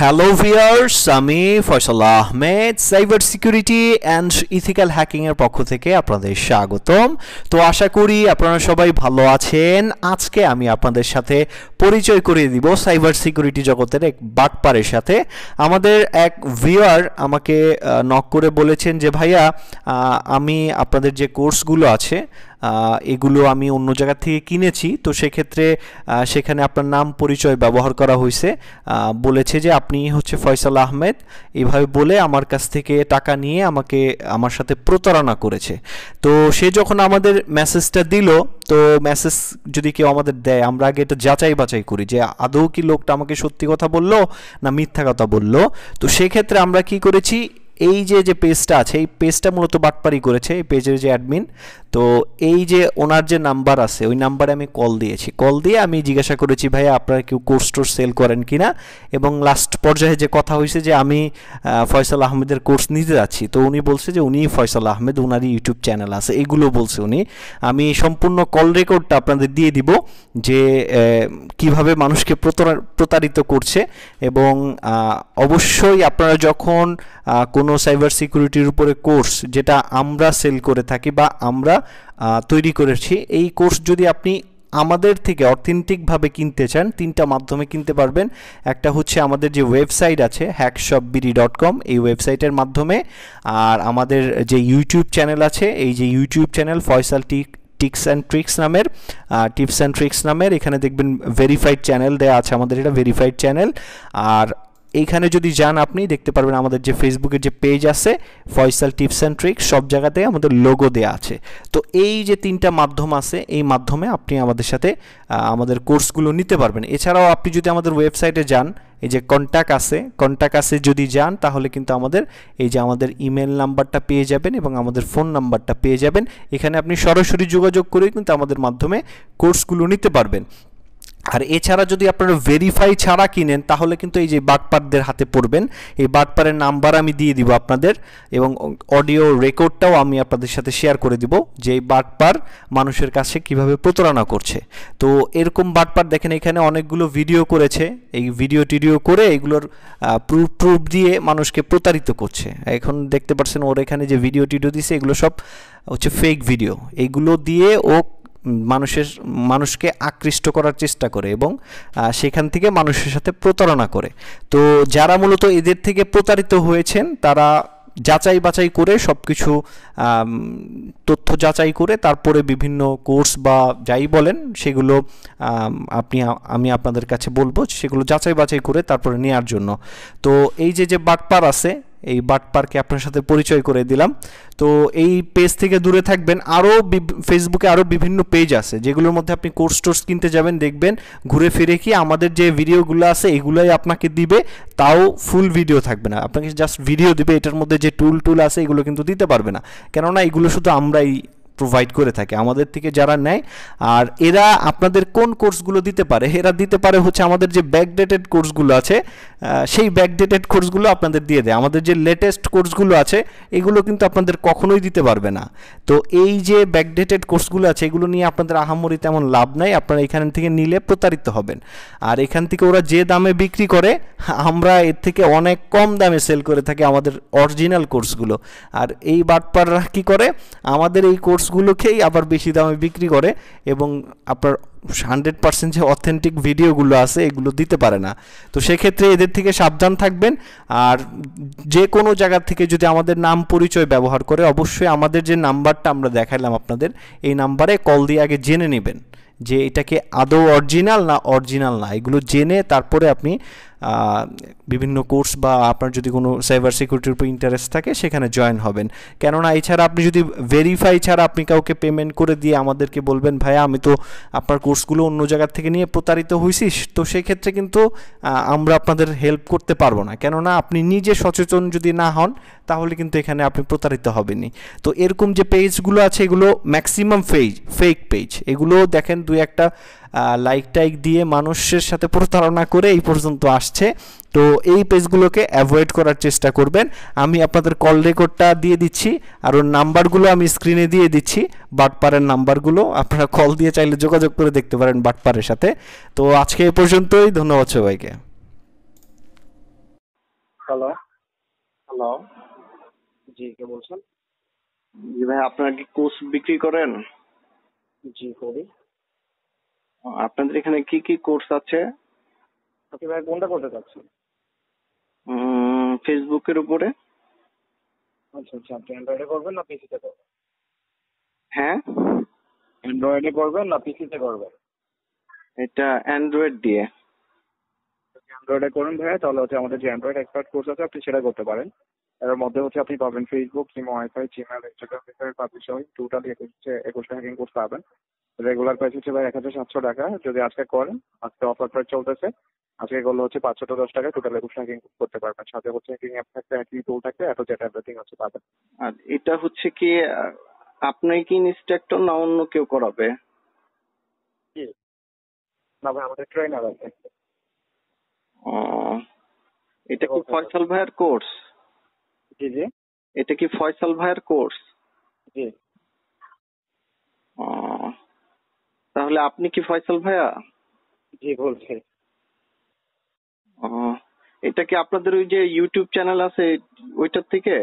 Hello viewers, আমি Faisal Ahmed cyber security and ethical hacking এর পক্ষ থেকে আপনাদের স্বাগতম। তো আশা করি আপনারা সবাই ভালো আছেন। আজকে আমি আপনাদের সাথে পরিচয় করিয়ে দিব সাইবার সিকিউরিটি জগতের এক বাটপারের সাথে। আমাদের এক ভিউয়ার আমাকে নক করে বলেছেন যে ভাইয়া, আমি আপনাদের যে কোর্সগুলো আছে এগুলো আমি অন্য জায়গা থেকে কিনেছি, তো সেক্ষেত্রে সেখানে আপনার নাম পরিচয় ব্যবহার করা হয়েছে, বলেছে যে আপনি হচ্ছে ফয়সাল আহমেদ, এইভাবে বলে আমার কাছ থেকে টাকা নিয়ে আমার সাথে প্রতারণা করেছে। তো সে যখন আমাদের মেসেজটা দিল, তো মেসেজ যদি কেউ আমাদের দেয় আমরা আগে এটা যাচাই বাছাই করি যে আদৌ কি লোকটা আমাকে সত্যি কথা বললো না মিথ্যা কথা বললো। তো সেক্ষেত্রে আমরা কি করেছি, এই যে পেজটা আছে এই পেজটা মূলত বাটপারি করেছে, এই পেজের যে অ্যাডমিন, তো এই যে ওনার যে নাম্বার আছে ওই নাম্বারে আমি কল দিয়েছি। কল দিয়ে আমি জিজ্ঞাসা করেছি ভাইয়া আপনারা কেউ কোর্স টোর্স সেল করেন কিনা, এবং লাস্ট পর্যায়ে যে কথা হয়েছে যে আমি ফয়সাল আহমেদের কোর্স নিতে যাচ্ছি। তো উনি বলছে যে উনি ফয়সাল আহমেদ, উনারই ইউটিউব চ্যানেল আছে, এগুলো বলছে উনি। আমি সম্পূর্ণ কল রেকর্ডটা আপনাদের দিয়ে দিব যে কিভাবে মানুষকে প্রতারিত করছে। এবং অবশ্যই আপনারা যখন কোনো সাইবার সিকিউরিটির উপরে কোর্স যেটা আমরা সেল করে থাকি বা আমরা তৈরি করেছি, এই কোর্স যদি আপনি আমাদের থেকে অথেন্টিকভাবে কিনতে চান, তিনটা মাধ্যমে কিনতে পারবেন। একটা হচ্ছে আমাদের যে ওয়েবসাইট আছে hackshopbd.com, এই ওয়েবসাইটের মাধ্যমে। আর আমাদের যে ইউটিউব চ্যানেল আছে, এই যে YouTube channel Faisal tips and tricks নামের, এখানে দেখবেন ভেরিফাইড চ্যানেল দেওয়া আছে আমাদের, এটা ভেরিফাইড চ্যানেল। আর এইখানে যদি যান আপনি দেখতে পারবেন আমাদের যে ফেসবুকের যে পেজ আছে ফয়সাল টিপস অ্যান্ড ট্রিক্স, সব জায়গাতে আমাদের লোগো দেওয়া আছে। তো এই যে তিনটা মাধ্যম আছে, এই মাধ্যমে আপনি আমাদের সাথে আমাদের কোর্সগুলো নিতে পারবেন। এছাড়াও আপনি যদি আমাদের ওয়েবসাইটে যান, এই যে কন্ট্যাক্ট আছে যদি যান, তাহলে কিন্তু আমাদের এই যে আমাদের ইমেল নাম্বারটা পেয়ে যাবেন এবং আমাদের ফোন নাম্বারটা পেয়ে যাবেন। এখানে আপনি সরাসরি যোগাযোগ করে কিন্তু আমাদের মাধ্যমে কোর্সগুলো নিতে পারবেন। আর এছাড়া যদি আপনারা ভেরিফাই ছাড়া কিনেন তাহলে কিন্তু এই যে বাটপারদের হাতে পড়বেন। এই বাটপারের নাম্বার আমি দিয়ে দিব আপনাদের, এবং অডিও রেকর্ডটাও আমি আপনাদের সাথে শেয়ার করে দিব যে এই বাটপার মানুষের কাছে কিভাবে প্রতারণা করছে। তো এরকম বাটপার দেখেন এখানে অনেকগুলো ভিডিও করেছে, এই ভিডিও করে এগুলোর প্রুফ দিয়ে মানুষকে প্রতারিত করছে। এখন দেখতে পাচ্ছেন ওর এখানে যে ভিডিও দিছে এগুলো সব হচ্ছে ফেক ভিডিও, এইগুলো দিয়ে ও মানুষকে আকৃষ্ট করার চেষ্টা করে এবং সেখান থেকে মানুষের সাথে প্রতারণা করে। তো যারা মূলত এদের থেকে প্রতারিত হয়েছেন তারা যাচাই বাছাই করে সব কিছু তথ্য যাচাই করে তারপরে বিভিন্ন কোর্স বা যাই বলেন সেগুলো আমি আপনাদের কাছে বলবো সেগুলো যাচাই বাছাই করে তারপরে নেওয়ার জন্য। তো এই যে বাটপার আছে, এই বাটপারকে আপনার সাথে পরিচয় করে দিলাম। তো এই পেজ থেকে দূরে থাকবেন। আরও ফেসবুকে আরও বিভিন্ন পেজ আছে যেগুলোর মধ্যে আপনি কোর্স টোর্স কিনতে যাবেন, দেখবেন ঘুরে ফিরে কি আমাদের যে ভিডিওগুলো আছে এগুলোই আপনাকে দিবে, তাও ফুল ভিডিও থাকবে না, আপনাকে জাস্ট ভিডিও দিবে। এটার মধ্যে যে টুল আছে এগুলো কিন্তু দিতে পারবে না, কেননা এগুলো শুধু আমরাই প্রোভাইড করে থাকে আমাদের থেকে যারা নেয়। আর এরা আপনাদের কোন কোর্সগুলো দিতে পারে, এরা দিতে পারে হচ্ছে আমাদের যে ব্যাকডেটেড কোর্সগুলো আছে, সেই ব্যাকডেটেড কোর্সগুলো আপনাদের দিয়ে দেয়। আমাদের যে লেটেস্ট কোর্সগুলো আছে এগুলো কিন্তু আপনাদের কখনোই দিতে পারবে না। তো এই যে ব্যাকডেটেড কোর্সগুলো আছে এগুলো নিয়ে আপনাদের আহামরি তেমন লাভ নাই, আপনারা এখান থেকে নিলে প্রতারিত হবেন। আর এখান থেকে ওরা যে দামে বিক্রি করে আমরা এর থেকে অনেক কম দামে সেল করে থাকি আমাদের অরিজিনাল কোর্সগুলো। আর এই বাটপাররা কি করে, আমাদের এই কোর্সগুলোকেই আবার বেশি দামে বিক্রি করে এবং আপনার 100% যে অথেন্টিক ভিডিওগুলো আছে এগুলো দিতে পারে না। তো সেক্ষেত্রে এদের থেকে সাবধান থাকবেন। আর যে কোনো জায়গা থেকে যদি আমাদের নাম পরিচয় ব্যবহার করে অবশ্যই আমাদের যে নাম্বারটা আমরা দেখাইলাম আপনাদের, এই নাম্বারে কল দিয়ে আগে জেনে নেবেন যে এটাকে আদৌ অরিজিনাল না, এগুলো জেনে তারপরে আপনি বিভিন্ন কোর্স বা আপনার যদি কোনো সাইবার সিকিউরিটির উপর ইন্টারেস্ট থাকে সেখানে জয়েন হবেন। কেননা এছাড়া আপনি যদি ভেরিফাই ছাড়া আপনি কাউকে পেমেন্ট করে দিয়ে আমাদেরকে বলবেন ভাইয়া আমি তো আপনার কোর্সগুলো অন্য জায়গার থেকে নিয়ে প্রতারিত হয়েছি, তো সেক্ষেত্রে কিন্তু আমরা আপনাদের হেল্প করতে পারবো না। কেননা আপনি নিজে সচেতন যদি না হন তাহলে কিন্তু এখানে আপনি প্রতারিত হবেনই। তো এরকম যে পেজগুলো আছে এগুলো ম্যাক্সিমাম ফেক পেজ, এগুলো দেখেন দুই একটা লাইক দিয়ে মানুষের সাথে প্রতারণা করে এই পর্যন্ত আসছে। তো এই পেজগুলোকে অ্যাভয়েড করার চেষ্টা করবেন। আমি আপনাদের কল রেকর্ডটা দিয়ে দিচ্ছি আর ওর নাম্বারগুলো আমি স্ক্রিনে দিয়ে দিচ্ছি, বাটপারের নাম্বারগুলো আপনারা কল দিয়ে চাইলে যোগাযোগ করে দেখতে পারেন বাটপারের সাথে। তো আজকে এই পর্যন্তই, ধন্যবাদ সবাইকে। হ্যালো। হ্যালো। জি, কে বলছেন? জি ভাই, আপনারা কি কোর্স বিক্রি করেন? জি, করি। আপনাদের এখানে কি কি কোর্স আছে? আপনি ভাই কোনটা করতে চাচ্ছেন? ফেসবুকের উপরে। আচ্ছা আচ্ছা, আপনি অ্যান্ড্রয়েডে করবেন না পিসিতে করবেন? হ্যাঁ, অ্যান্ড্রয়েডে করবেন না পিসিতে করবেন? এটা অ্যান্ড্রয়েড দিয়ে। যদি অ্যান্ড্রয়েডে করেন ভাইয়া, তাহলে হচ্ছে আমাদের যে অ্যান্ড্রয়েড এক্সপার্ট কোর্স আছে আপনি সেটা করতে পারেন। এর মধ্যে হচ্ছে আপনি পাবেন Facebook, imo, wifi, Gmail, Instagram, Facebook, publish সহ টোটাল 21টা হ্যাকিং কোর্স পাবেন। রেগুলার প্রাইস হচ্ছে ভাই 1700 টাকা। যদি আজকে করেন, আজকে অফার প্রাইস চলতেছে, আজকে করলে হচ্ছে 510 টাকা টোটাল 21টা হ্যাকিং করতে পারবেন। সাথে হচ্ছে হ্যাকিং অ্যাপ থাকবে, হ্যাকিং টুল থাকবে, এত যেটা এভরিথিং হচ্ছে পাবেন। আর এটা হচ্ছে কি, আপনি কি ইনস্ট্রাক্টর না অন্য কেউ করাবে? কি না ভাই, আমাদের ট্রেনার আছে। ও, এটা কি ফয়সাল ভাইয়ের কোর্স? জি জি এটা কি ফয়সাল ভাইয়ের কোর্স? জি ও, তাহলে আপনি কি ফয়সাল ভাইয়া? জি বলছি। ও, এটা কি আপনাদের ওই যে ইউটিউব চ্যানেল আছে ওইটার থেকে?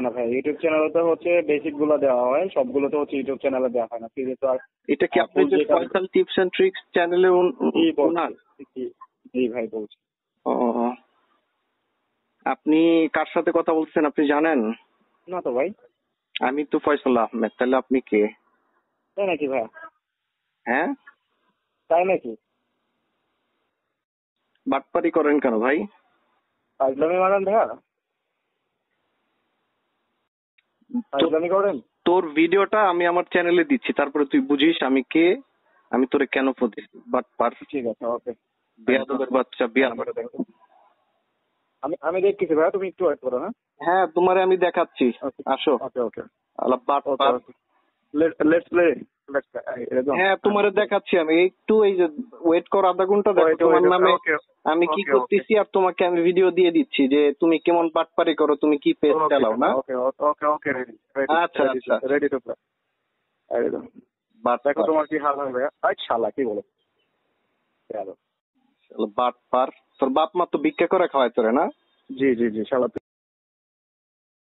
না ভাই, ইউটিউব চ্যানেলে তো হচ্ছে বেসিক গুলো দেওয়া হয়, সবগুলো তো হচ্ছে ইউটিউব চ্যানেলে দেওয়া হয় না, ফ্রিতে তো আর। এটা কি আপনার যে ফয়সাল টিপস এন্ড ট্রিক্স চ্যানেলে জি ওনার? বলছি। জি ভাই বলছি। ও, আপনি কার সাথে কথা বলছেন আপনি জানেন? না তো ভাই। আমি তো ফয়সাল আহমেদ, তাহলে আপনি কে? তাই নাকি ভাই? হ্যাঁ, তাই নাকি? বাটপারি করেন কেন ভাই? ফাজলামি মারেন ভাইয়া? ফাজলামি করেন? তোর ভিডিওটা আমি আমার চ্যানেলে দিচ্ছি, তারপরে তুই বুঝিস আমি কে, আমি তোরে কেন প্রতিস বাটপার, ঠিক আছে, ওকে। বেয়াদবের বাচ্চা, বেয়াদব। আমি আমি দেখতেছি ভাইয়া, তুমি একটু ওয়েট করো। হ্যাঁ, হ্যাঁ, তোমারে আমি দেখাচ্ছি, ওকে আসো। ওকে ওকে আলা ওকে বাটপার। ওকে। Let's play. হ্যাঁ, তোমারে দেখাচ্ছি আমি, একটু এই যে ওয়েট কর, আধা ঘন্টা দেখো তোমার নামে আমি কি করতেছি, আর তোমাকে আমি ভিডিও দিয়ে দিচ্ছি যে তুমি কেমন বাটপারি করো, তুমি কি পেজ চালাও না। ওকে ওকে ওকে, রেডি আচ্ছা আচ্ছা, রেডি টু প্লে। একদম। দেখো বাটপার, তোমার কি হাল হবে ভাইয়া। আই শালা, কি বলো? বাটপার। তোর বাপ মা তো ভিক্ষা করে খাওয়ায় তোরে না? জি জি জি, শালা।